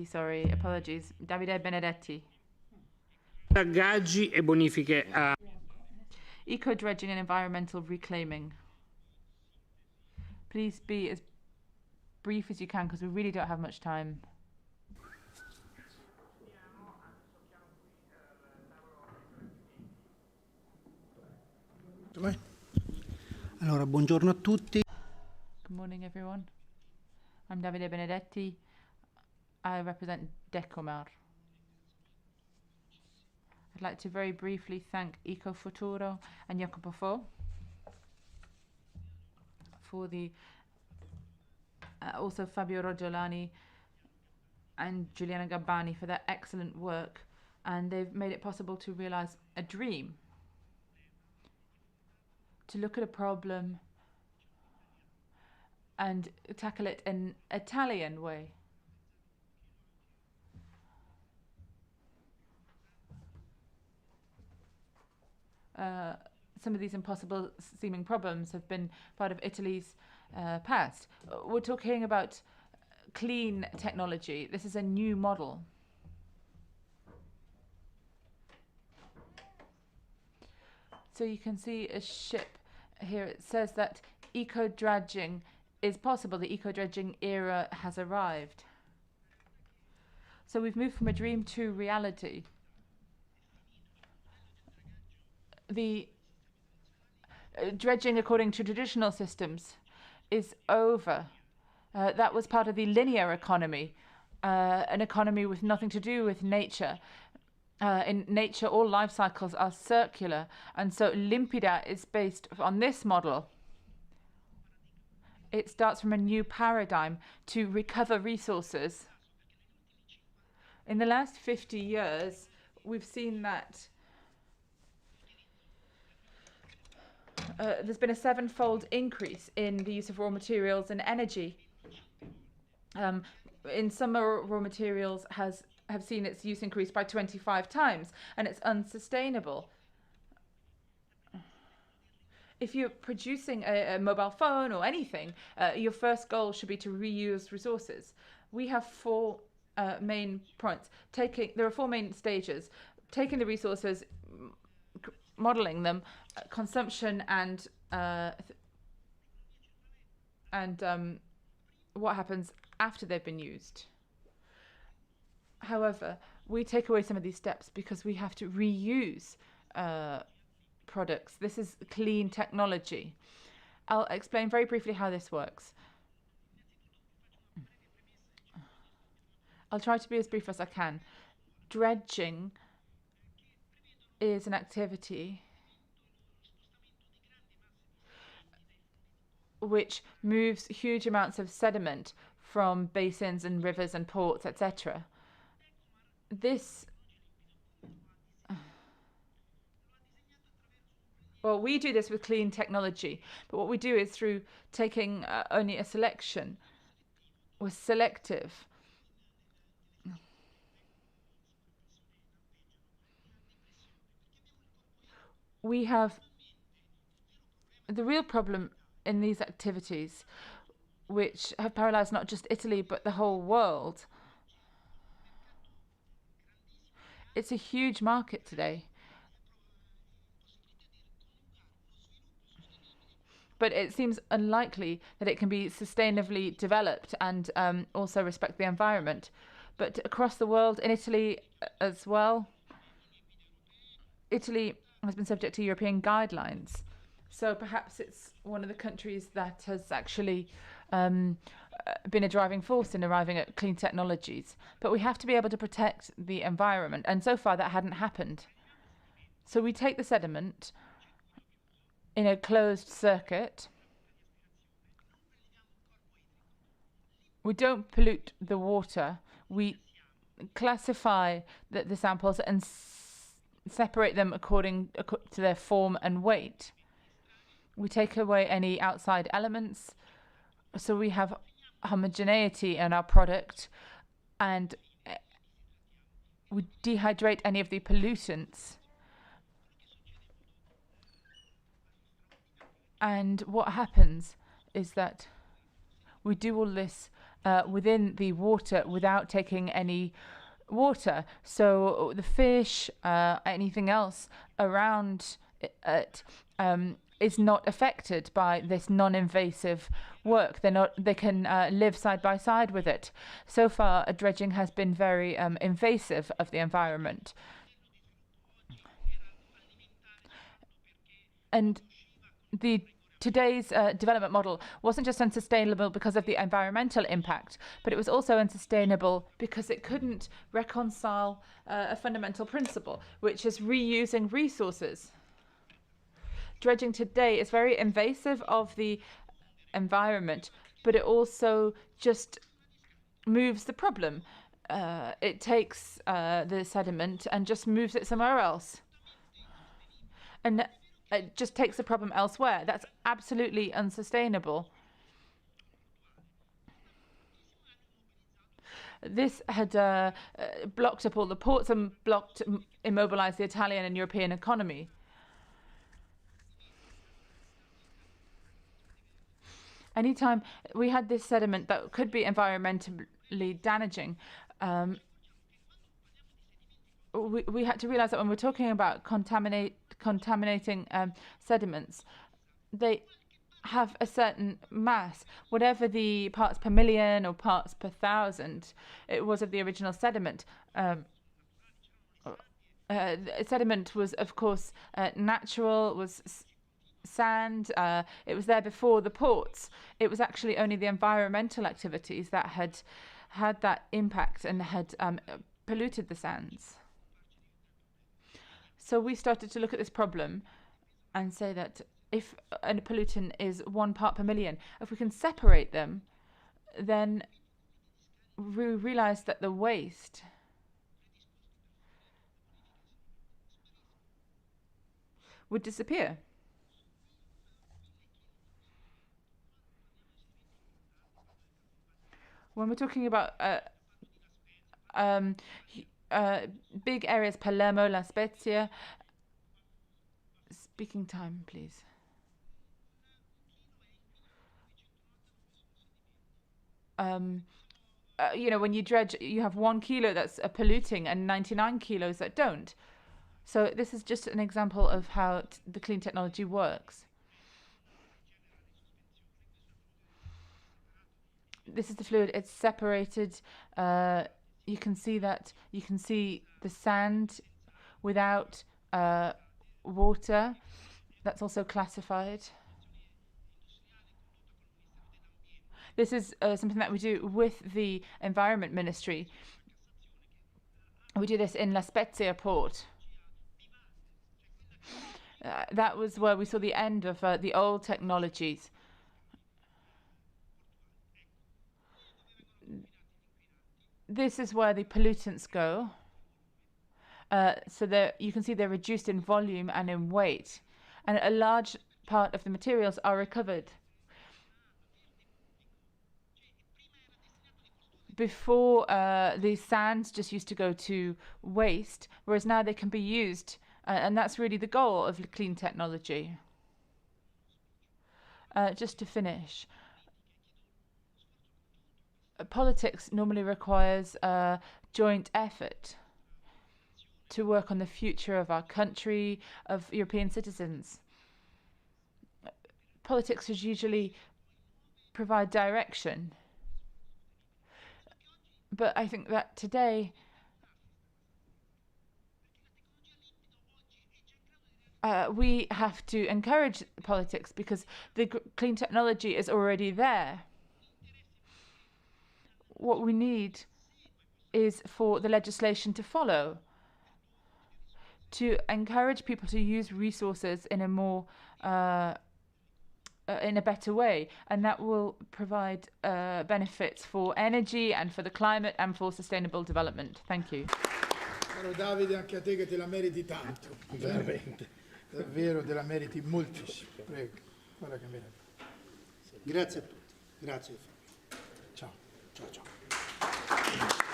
Sorry, apologies. Davide Benedetti. Draggaggi e bonifiche a Eco-dredging and environmental reclaiming. Please be as brief as you can because we really don't have much time. Allora, buongiorno a tutti. Good morning, everyone. I'm Davide Benedetti. I represent Decomar. I'd like to very briefly thank Ecofuturo and Ecopufo for the also Fabio Roggiolani and Giuliana Gabbani for their excellent work, and they've made it possible to realize a dream, to look at a problem and tackle it in an Italian way. Some of these impossible seeming problems have been part of Italy's past. We're talking about clean technology. This is a new model. So you can see a ship here. It says that eco-dredging is possible. The eco-dredging era has arrived. So we've moved from a dream to reality. The dredging according to traditional systems is over. That was part of the linear economy, an economy with nothing to do with nature. In nature, all life cycles are circular, and so Limpida is based on this model. It starts from a new paradigm to recover resources. In the last 50 years, we've seen that there's been a 7-fold increase in the use of raw materials and energy. In some raw materials have seen its use increase by 25 times, and it's unsustainable. If you're producing a mobile phone or anything, your first goal should be to reuse resources. We have 4 main points. There are 4 main stages: taking the resources, modeling them, consumption, and what happens after they've been used. However, we take away some of these steps because we have to reuse products. This is clean technology. I'll explain very briefly how this works. I'll try to be as brief as I can. Dredging is an activity which moves huge amounts of sediment from basins and rivers and ports, etc. Well, we do this with clean technology, but what we do is through taking only a selection. We're selective. We have the real problem in these activities, which have paralyzed not just Italy but the whole world. It's a huge market today. But it seems unlikely that it can be sustainably developed and also respect the environment. But across the world, in Italy as well, Italy has been subject to European guidelines. So perhaps it's one of the countries that has actually been a driving force in arriving at clean technologies. But we have to be able to protect the environment, and so far that hadn't happened. So we take the sediment in a closed circuit. We don't pollute the water. We classify the samples and separate them according to their form and weight. We take away any outside elements, so we have homogeneity in our product, and we dehydrate any of the pollutants. And what happens is that we do all this within the water without taking any water. So the fish, anything else around it, is not affected by this non-invasive work. They can live side by side with it. So far, dredging has been very invasive of the environment. And today's development model wasn't just unsustainable because of the environmental impact, but it was also unsustainable because it couldn't reconcile a fundamental principle, which is reusing resources. Dredging today is very invasive of the environment, but it also just moves the problem. It takes the sediment and just moves it somewhere else. And it just takes the problem elsewhere. That's absolutely unsustainable. This had blocked up all the ports and immobilized the Italian and European economy. Anytime we had this sediment that could be environmentally damaging, we had to realize that when we're talking about contaminating sediments, they have a certain mass. Whatever the parts per million or parts per thousand it was of the original sediment. Sediment was, of course, natural, was sand. It was there before the ports. It was actually only the environmental activities that had that impact and had polluted the sands. So we started to look at this problem and say that if a pollutant is 1 part per million, if we can separate them, then we realized that the waste would disappear. When we're talking about big areas, Palermo, La Spezia. Speaking time, please. You know, when you dredge, you have 1 kilo that's polluting and 99 kilos that don't. So this is just an example of how the clean technology works. This is the fluid. It's separated. You can see that. You can see the sand without water. That's also classified. This is something that we do with the Environment Ministry. We do this in La Spezia port. That was where we saw the end of the old technologies. This is where the pollutants go. So that you can see they're reduced in volume and in weight. And a large part of the materials are recovered. Before, these sands just used to go to waste, whereas now they can be used. And that's really the goal of clean technology. Just to finish. Politics normally requires a joint effort to work on the future of our country, of European citizens. Politics should usually provide direction. But I think that today we have to encourage politics because the clean technology is already there. What we need is for the legislation to follow, to encourage people to use resources in a more in a better way, and that will provide benefits for energy and for the climate and for sustainable development. Thank you. Caro Davide, anche a te che te la meriti tanto. Veramente. Davvero te la meriti moltissimo. Prego, guarda che meraviglia. Grazie a tutti. Grazie. Ciao. Ciao, ciao.